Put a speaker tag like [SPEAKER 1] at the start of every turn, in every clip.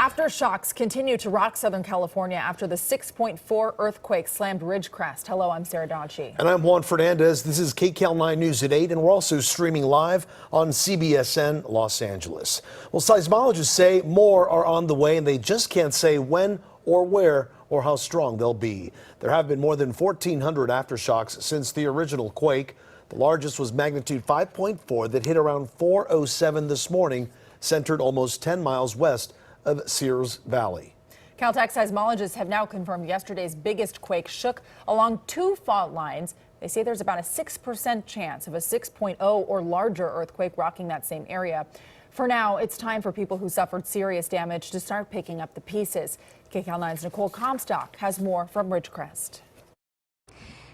[SPEAKER 1] Aftershocks continue to rock Southern California after the 6.4 earthquake slammed Ridgecrest. Hello, I'm Sarah Donchi.
[SPEAKER 2] And I'm Juan Fernandez. This is KCAL 9 News at 8, and we're also streaming live on CBSN Los Angeles. Well, seismologists say more are on the way, and they just can't say when or where or how strong they'll be. There have been more than 1,400 aftershocks since the original quake. The largest was magnitude 5.4 that hit around 4:07 this morning, centered almost 10 miles west of Sears Valley.
[SPEAKER 1] Caltech seismologists have now confirmed yesterday's biggest quake shook along two fault lines. They say there's about a 6% chance of a 6.0 or larger earthquake rocking that same area. For now, it's time for people who suffered serious damage to start picking up the pieces. KCAL 9's Nicole Comstock has more from Ridgecrest.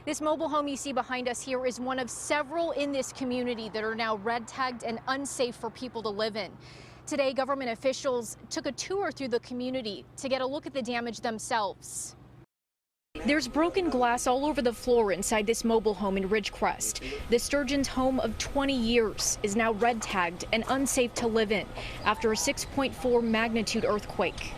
[SPEAKER 3] This mobile home you see behind us here is one of several in this community that are now red tagged and unsafe for people to live in. Today, government officials took a tour through the community to get a look at the damage themselves. There's broken glass all over the floor inside this mobile home in Ridgecrest. The Sturgeon's home of 20 years is now red tagged and unsafe to live in after a 6.4 magnitude earthquake.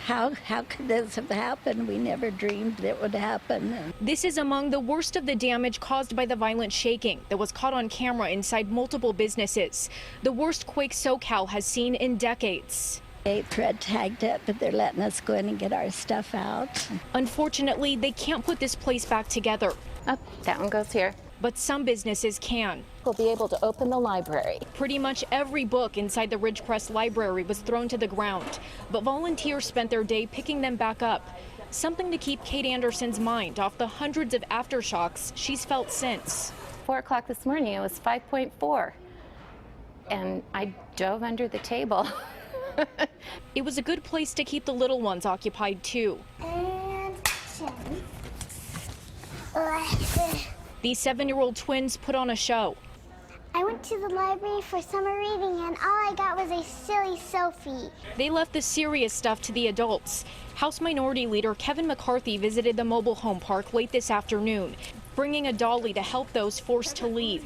[SPEAKER 4] How could this have happened? We never dreamed it would happen.
[SPEAKER 3] This is among the worst of the damage caused by the violent shaking that was caught on camera inside multiple businesses. The worst quake SoCal has seen in decades.
[SPEAKER 4] They red tagged it, but they're letting us go in and get our stuff out.
[SPEAKER 3] Unfortunately, they can't put this place back together.
[SPEAKER 5] Oh, that one goes here.
[SPEAKER 3] But some businesses can.
[SPEAKER 5] We'll be able to open the library.
[SPEAKER 3] Pretty much every book inside the Ridgecrest library was thrown to the ground, but volunteers spent their day picking them back up. Something to keep Kate Anderson's mind off the hundreds of aftershocks she's felt since.
[SPEAKER 5] 4 o'clock this morning, it was 5.4, and I dove under the table.
[SPEAKER 3] It was a good place to keep the little ones occupied too. These 7-year-old twins put on a show.
[SPEAKER 6] I went to the library for summer reading and all I got was a silly Sophie.
[SPEAKER 3] They left the serious stuff to the adults. House Minority Leader Kevin McCarthy visited the mobile home park late this afternoon, bringing a dolly to help those forced to leave.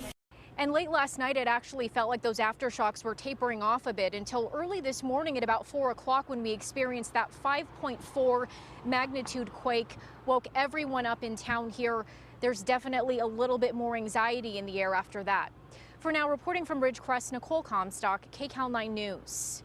[SPEAKER 3] And late last night, it actually felt like those aftershocks were tapering off a bit until early this morning at about 4 o'clock when we experienced that 5.4 magnitude quake. Woke everyone up in town here. There's definitely a little bit more anxiety in the air after that. For now, reporting from Ridgecrest, Nicole Comstock, KCAL 9 News.